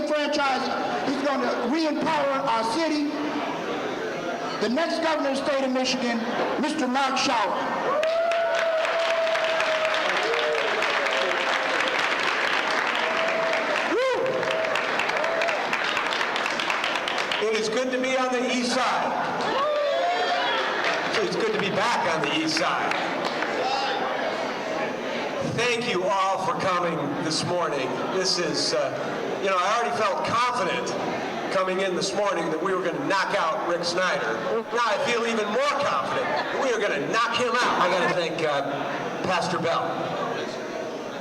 disenfranchised. He's going to re-empower our city. The next governor of the state of Michigan, Mr. Mark Schauer. It is good to be on the east side. It's good to be back on the east side. Thank you all for coming this morning. This is, I already felt confident coming in this morning that we were going to knock out Rick Snyder. Now I feel even more confident that we are going to knock him out. I got to thank Pastor Bell.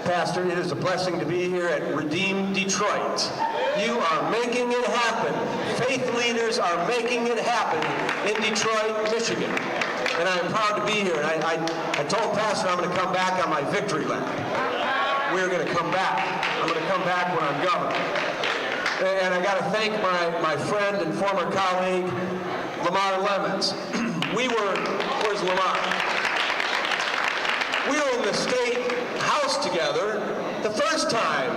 Pastor, it is a blessing to be here at Redeem Detroit. You are making it happen. Faith leaders are making it happen in Detroit, Michigan. And I am proud to be here. And I told Pastor I'm going to come back on my victory lap. We're going to come back. I'm going to come back when I'm governor. And I got to thank my friend and former colleague, Lamar Lemons. Where's Lamar? We were in the state house together the first time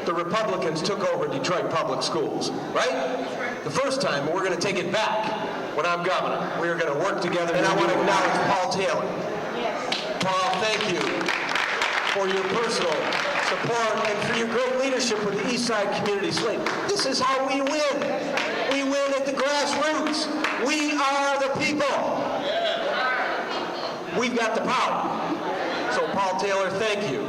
the Republicans took over Detroit public schools, right? The first time, but we're going to take it back when I'm governor. We are going to work together, and I want to acknowledge Paul Taylor. Yes. Paul, thank you for your personal support and for your great leadership with the East Side Community Slate. This is how we win. We win at the grassroots. We are the people. We've got the power. So Paul Taylor, thank you.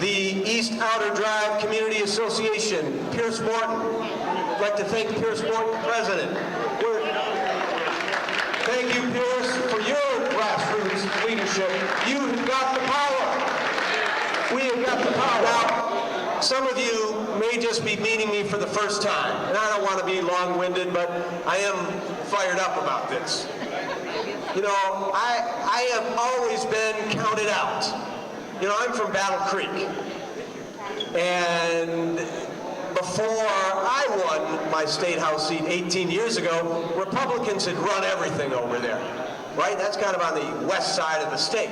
The East Outer Drive Community Association, Pierce Morton. I'd like to thank Pierce Morton, President. Thank you, Pierce, for your grassroots leadership. You have got the power. We have got the power. Now, some of you may just be meeting me for the first time, and I don't want to be long-winded, but I am fired up about this. You know, I have always been counted out. You know, I'm from Battle Creek, and before I won my state house seat 18 years ago, Republicans had run everything over there, right? That's kind of on the west side of the state,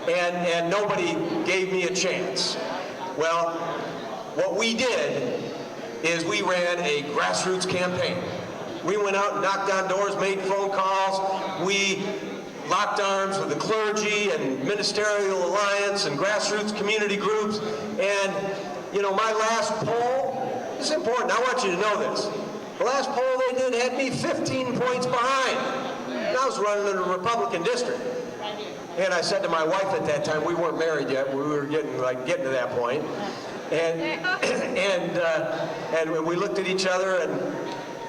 and nobody gave me a chance. Well, what we did is we ran a grassroots campaign. We went out and knocked on doors, made phone calls. We locked arms with the clergy and Ministerial Alliance and grassroots community groups. And, you know, my last poll, this is important, I want you to know this. The last poll they did had me 15 points behind. And I was running in a Republican district. And I said to my wife at that time, we weren't married yet, we were getting to that point. And we looked at each other, and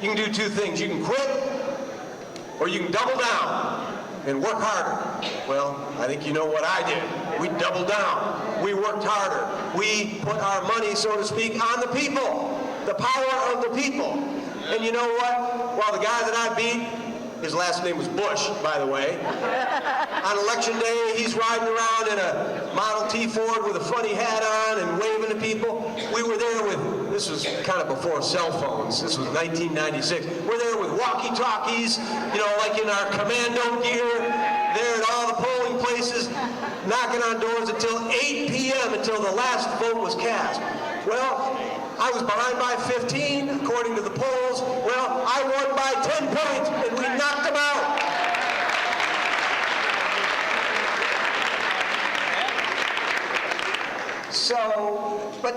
you can do two things. You can quit, or you can double down and work harder. Well, I think you know what I did. We doubled down. We worked harder. We put our money, so to speak, on the people, the power of the people. And you know what? Well, the guy that I beat, his last name was Bush, by the way. On election day, he's riding around in a Model T Ford with a funny hat on and waving to people. We were there with, this was kind of before cell phones. This was 1996. We're there with walkie-talkies, you know, like in our commando gear, there at all the polling places, knocking on doors until 8 p.m. until the last vote was cast. Well, I was behind by 15, according to the polls. Well, I won by 10 points, and we knocked them out. So, but,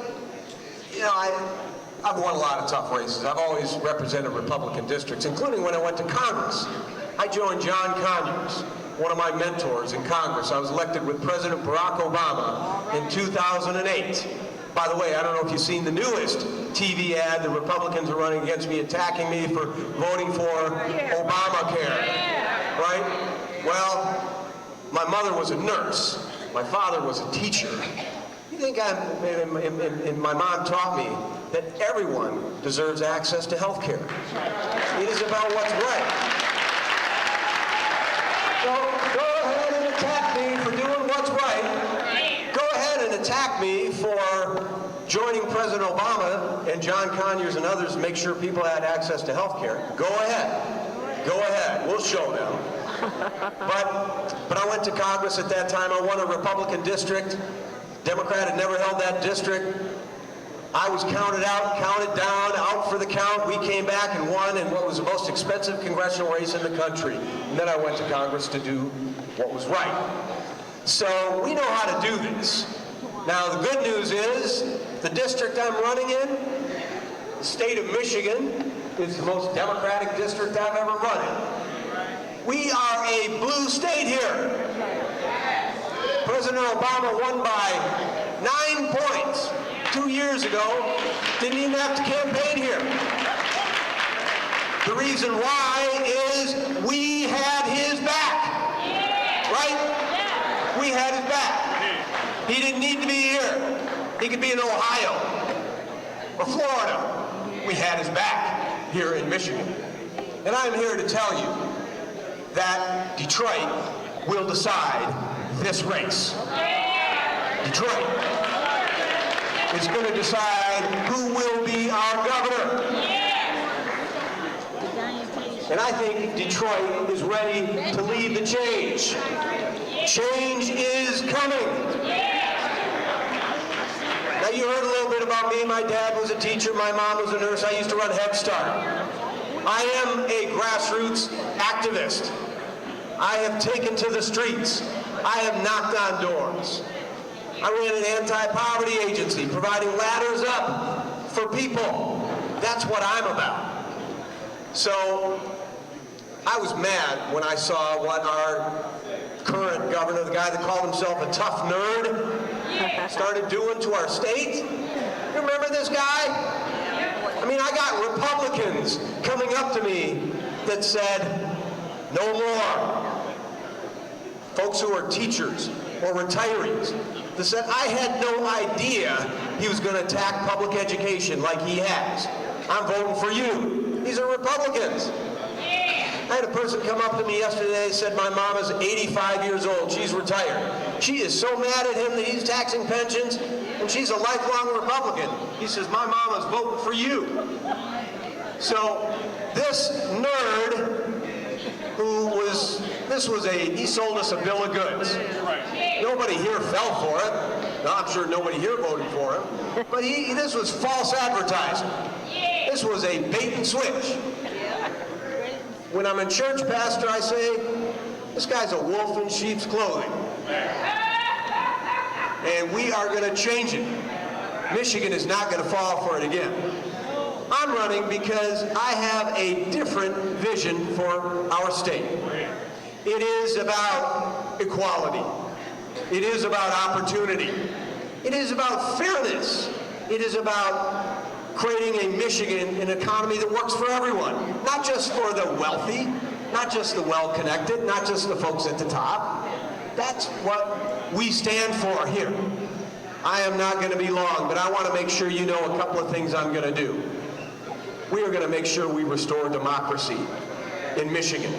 you know, I've won a lot of tough races. I've always represented Republican districts, including when I went to Congress. I joined John Conyers, one of my mentors in Congress. I was elected with President Barack Obama in 2008. By the way, I don't know if you've seen the newest TV ad. The Republicans are running against me, attacking me for voting for Obamacare, right? Well, my mother was a nurse. My father was a teacher. You think and my mom taught me that everyone deserves access to health care. It is about what's right. So go ahead and attack me for doing what's right. Go ahead and attack me for joining President Obama and John Conyers and others to make sure people had access to health care. Go ahead. Go ahead. We'll show them. But I went to Congress at that time. I won a Republican district. Democrat had never held that district. I was counted out, counted down, out for the count. We came back and won in what was the most expensive congressional race in the country. And then I went to Congress to do what was right. So we know how to do this. Now the good news is, the district I'm running in, the state of Michigan, is the most Democratic district I've ever run in. We are a blue state here. President Obama won by 9 points 2 years ago, didn't even have to campaign here. The reason why is we had his back, right? We had his back. He didn't need to be here. He could be in Ohio or Florida. We had his back here in Michigan. And I'm here to tell you that Detroit will decide this race. Detroit is going to decide who will be our governor. And I think Detroit is ready to lead the change. Change is coming. Now you heard a little bit about me. My dad was a teacher, my mom was a nurse. I used to run Head Start. I am a grassroots activist. I have taken to the streets. I have knocked on doors. I ran an anti-poverty agency, providing ladders up for people. That's what I'm about. So I was mad when I saw what our current governor, the guy that called himself a tough nerd, started doing to our state. You remember this guy? I mean, I got Republicans coming up to me that said, no more. Folks who are teachers or retirees that said, I had no idea he was going to attack public education like he has. I'm voting for you. These are Republicans. I had a person come up to me yesterday and said, my mom is 85 years old. She's retired. She is so mad at him that he's taxing pensions, and she's a lifelong Republican. He says, my mom is voting for you. So this nerd he sold us a bill of goods. Nobody here fell for it. No, I'm sure nobody here voted for him. But this was false advertising. This was a bait and switch. When I'm in church, Pastor, I say, this guy's a wolf in sheep's clothing. And we are going to change it. Michigan is not going to fall for it again. I'm running because I have a different vision for our state. It is about equality. It is about opportunity. It is about fairness. It is about creating a Michigan, an economy that works for everyone. Not just for the wealthy, not just the well-connected, not just the folks at the top. That's what we stand for here. I am not going to be long, but I want to make sure you know a couple of things I'm going to do. We are going to make sure we restore democracy in Michigan.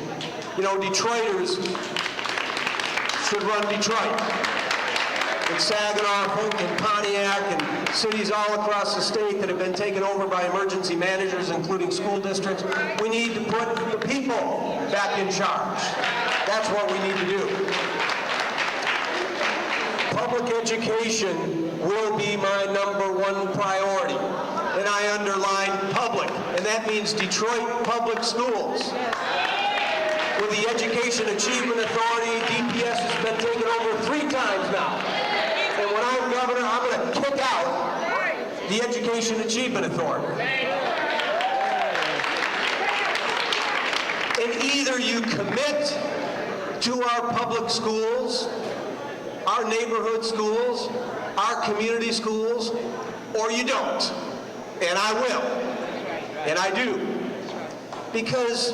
You know, Detroiters should run Detroit. In Saginaw, in Pontiac, and cities all across the state that have been taken over by emergency managers, including school districts. We need to put the people back in charge. That's what we need to do. Public education will be my #1 priority. And I underline public, and that means Detroit Public Schools. With the Education Achievement Authority, DPS has been taken over 3 times now. And when I'm governor, I'm going to kick out the Education Achievement Authority. And either you commit to our public schools, our neighborhood schools, our community schools, or you don't. And I will. And I do. Because,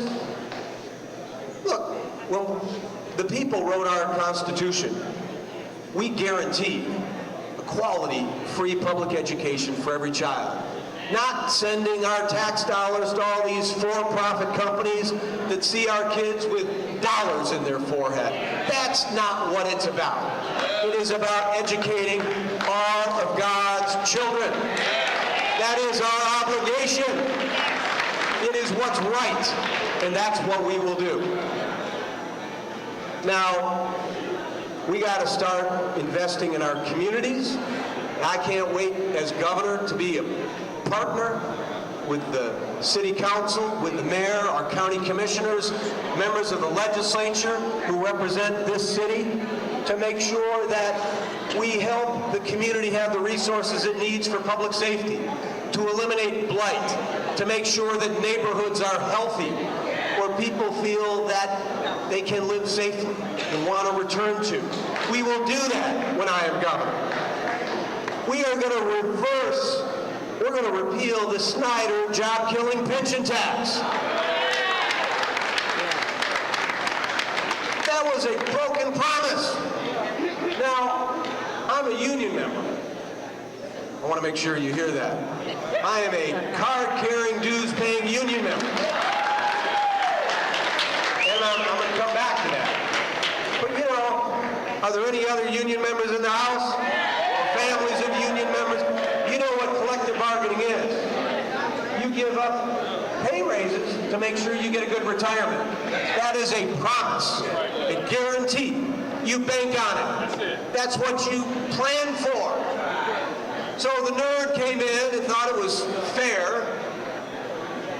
look, when the people wrote our Constitution, we guaranteed a quality, free public education for every child. Not sending our tax dollars to all these for-profit companies that see our kids with dollars in their forehead. That's not what it's about. It is about educating all of God's children. That is our obligation. It is what's right, and that's what we will do. Now, we got to start investing in our communities. I can't wait as governor to be a partner with the city council, with the mayor, our county commissioners, members of the legislature who represent this city, to make sure that we help the community have the resources it needs for public safety, to eliminate blight, to make sure that neighborhoods are healthy, where people feel that they can live safely and want to return to. We will do that when I am governor. We are going to reverse, we're going to repeal the Snyder job-killing pension tax. That was a broken promise. Now, I'm a union member. I want to make sure you hear that. I am a card-carrying, dues-paying union member. And I'm going to come back to that. But you know, are there any other union members in the House? Or families of union members? You know what collective bargaining is. You give up pay raises to make sure you get a good retirement. That is a promise, a guarantee. You bank on it. That's what you plan for. So the nerd came in and thought it was fair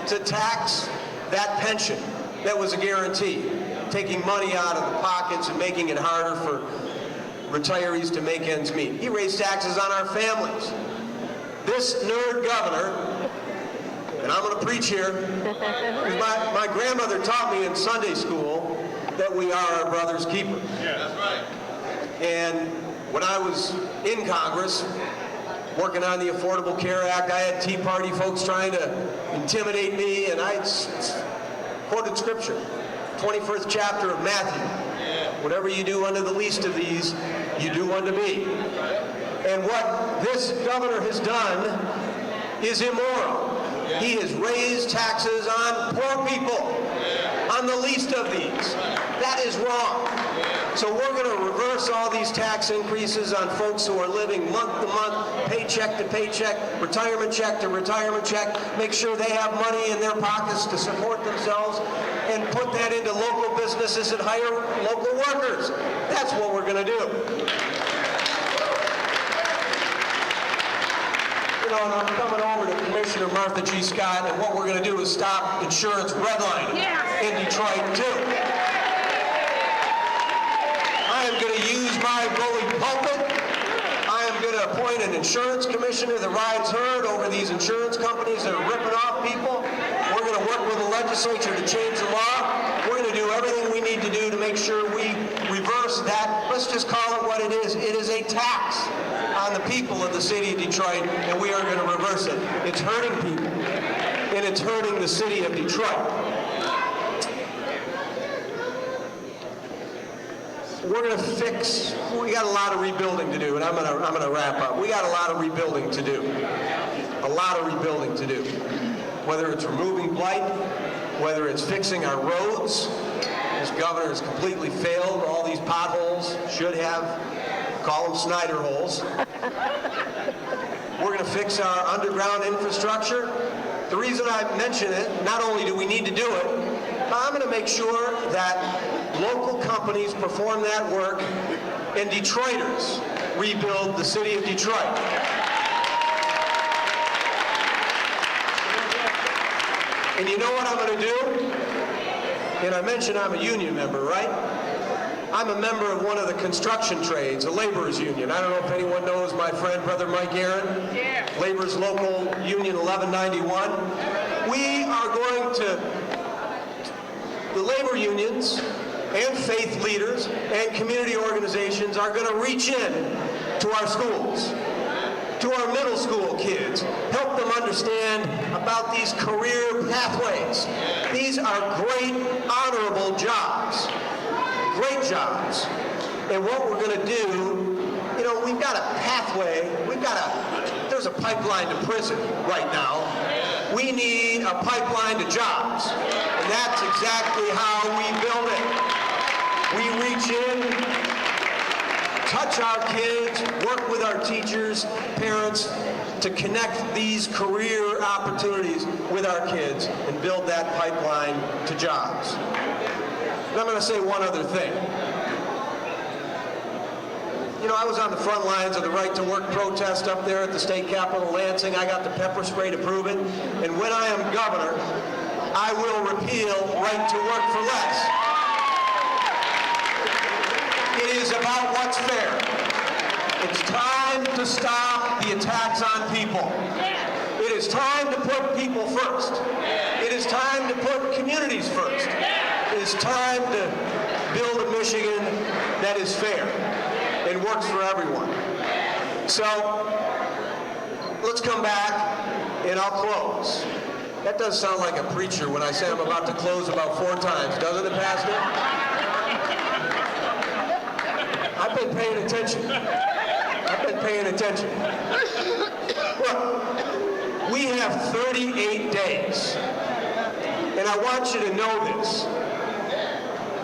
to tax that pension. That was a guarantee, taking money out of the pockets and making it harder for retirees to make ends meet. He raised taxes on our families. This nerd governor, and I'm going to preach here, my grandmother taught me in Sunday school that we are our brother's keeper. Yeah, that's right. And when I was in Congress, working on the Affordable Care Act, I had Tea Party folks trying to intimidate me, and I quoted scripture, 21st chapter of Matthew. Whatever you do unto the least of these, you do unto me. And what this governor has done is immoral. He has raised taxes on poor people, on the least of these. That is wrong. So we're going to reverse all these tax increases on folks who are living month to month, paycheck to paycheck, retirement check to retirement check, make sure they have money in their pockets to support themselves, and put that into local businesses and hire local workers. That's what we're going to do. You know, and I'm coming over to Commissioner Martha G. Scott, and what we're going to do is stop insurance redlining in Detroit, too. I am going to use my bully pulpit. I am going to appoint an insurance commissioner that rides herd over these insurance companies that are ripping off people. We're going to work with the legislature to change the law. We're going to do everything we need to do to make sure we reverse that. Let's just call it what it is. It is a tax on the people of the city of Detroit, and we are going to reverse it. It's hurting people, and it's hurting the city of Detroit. We're going to fix, we got a lot of rebuilding to do, and I'm going to wrap up. We got a lot of rebuilding to do. A lot of rebuilding to do. Whether it's removing blight, whether it's fixing our roads. This governor has completely failed. All these potholes should have, call them Snyder holes. We're going to fix our underground infrastructure. The reason I mention it, not only do we need to do it, but I'm going to make sure that local companies perform that work and Detroiters rebuild the city of Detroit. And you know what I'm going to do? And I mentioned I'm a union member, right? I'm a member of one of the construction trades, a laborers union. I don't know if anyone knows my friend, Brother Mike Aaron. Yeah. Laborers Local Union 1191. We are going to, the labor unions and faith leaders and community organizations are going to reach in to our schools, to our middle school kids, help them understand about these career pathways. These are great, honorable jobs. Great jobs. And what we're going to do, you know, we've got a pathway, there's a pipeline to prison right now. We need a pipeline to jobs. And that's exactly how we build it. We reach in, touch our kids, work with our teachers, parents, to connect these career opportunities with our kids and build that pipeline to jobs. And I'm going to say one other thing. You know, I was on the front lines of the right to work protest up there at the state capitol, Lansing. I got the pepper spray to prove it. And when I am governor, I will repeal right to work for less. It is about what's fair. It's time to stop the attacks on people. It is time to put people first. It is time to put communities first. It is time to build a Michigan that is fair and works for everyone. So let's come back and I'll close. That does sound like a preacher when I say I'm about to close about 4 times, doesn't it, Pastor? I've been paying attention. I've been paying attention. Look, we have 38 days, and I want you to know this.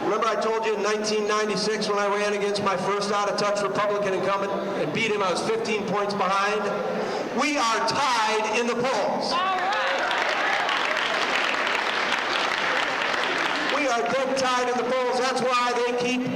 Remember I told you in 1996 when I ran against my first out-of-touch Republican incumbent and beat him, I was 15 points behind? We are tied in the polls. We are dead tied in the polls. That's why they keep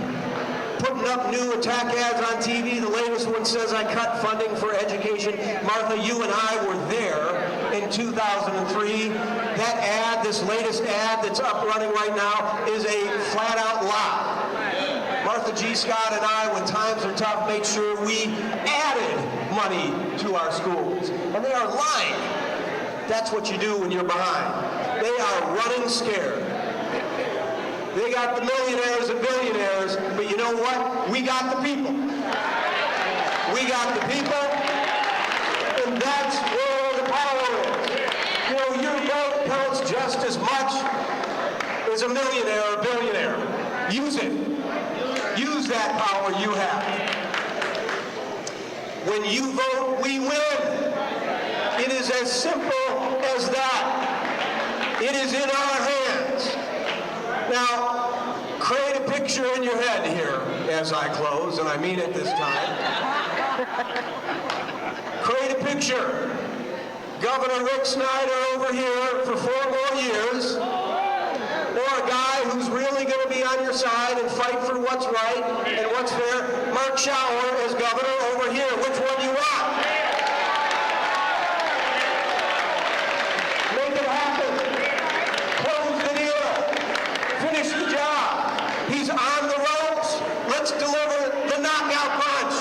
putting up new attack ads on TV. The latest one says I cut funding for education. Martha, you and I were there in 2003. That ad, this latest ad that's up running right now, is a flat-out lie. Martha G. Scott and I, when times are tough, made sure we added money to our schools. And they are lying. That's what you do when you're behind. They are running scared. They got the millionaires and billionaires, but you know what? We got the people. We got the people, and that's where the power is. You know, your vote counts just as much as a millionaire or billionaire. Use it. Use that power you have. When you vote, we win. It is as simple as that. It is in our hands. Now, create a picture in your head here as I close, and I mean it this time. Create a picture. Governor Rick Snyder over here for 4 more years, or a guy who's really going to be on your side and fight for what's right and what's fair. Mark Schauer as governor over here. Which one do you want? Make it happen. Close the deal. Finish the job. He's on the ropes. Let's deliver the knockout punch.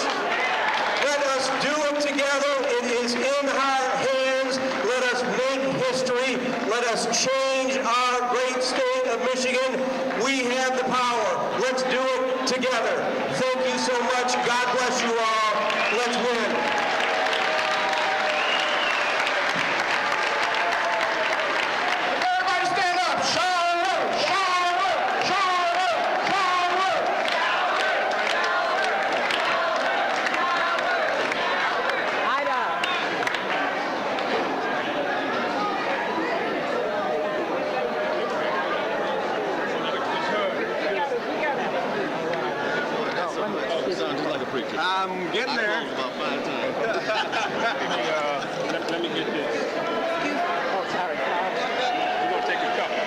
Let us do it together. It is in our hands. Let us make history. Let us change our great state of Michigan. We have the power. Let's do it together. Thank you so much. God bless you all. Let's win. Everybody stand up. Schauer, Schauer, Schauer, Schauer. I'm getting there. About 5 times. Let me get this. Oh, sorry. We're going to take a couple.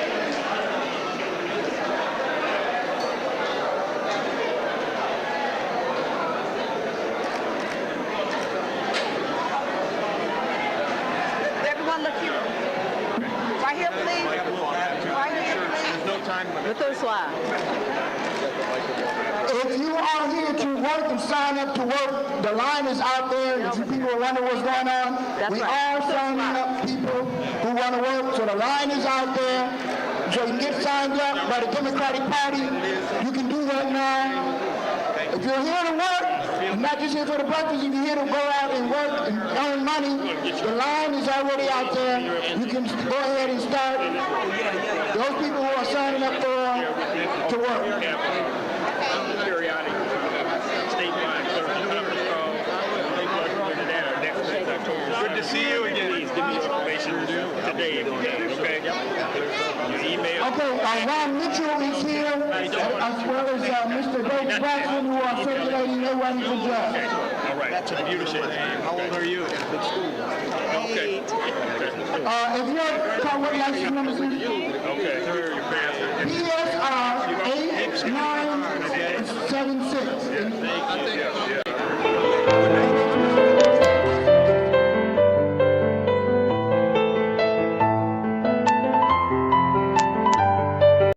Everyone look here. Right here, please. Right here, please. There's no time limit. Look through the slide. If you are here to work and sign up to work, the line is out there. If you people are wondering what's going on, we are signing up people who want to work. So the line is out there. So you can get signed up by the Democratic Party. You can do that now. If you're here to work, and not just here for the breakfast, if you're here to go out and work and earn money, the line is already out there. You can go ahead and start. Those people who are signing up to work. Periodic statewide conference call. They plug it in there next October. Good to see you again. Please give me your information today, okay? Your email. Okay, Ron Mitchell is here, as well as Mr. David Braxton, who are circulating their running for judge. All right. That's a beautiful name. How old are you? Okay. If you're what license number is? Okay. Your parents. PSR 89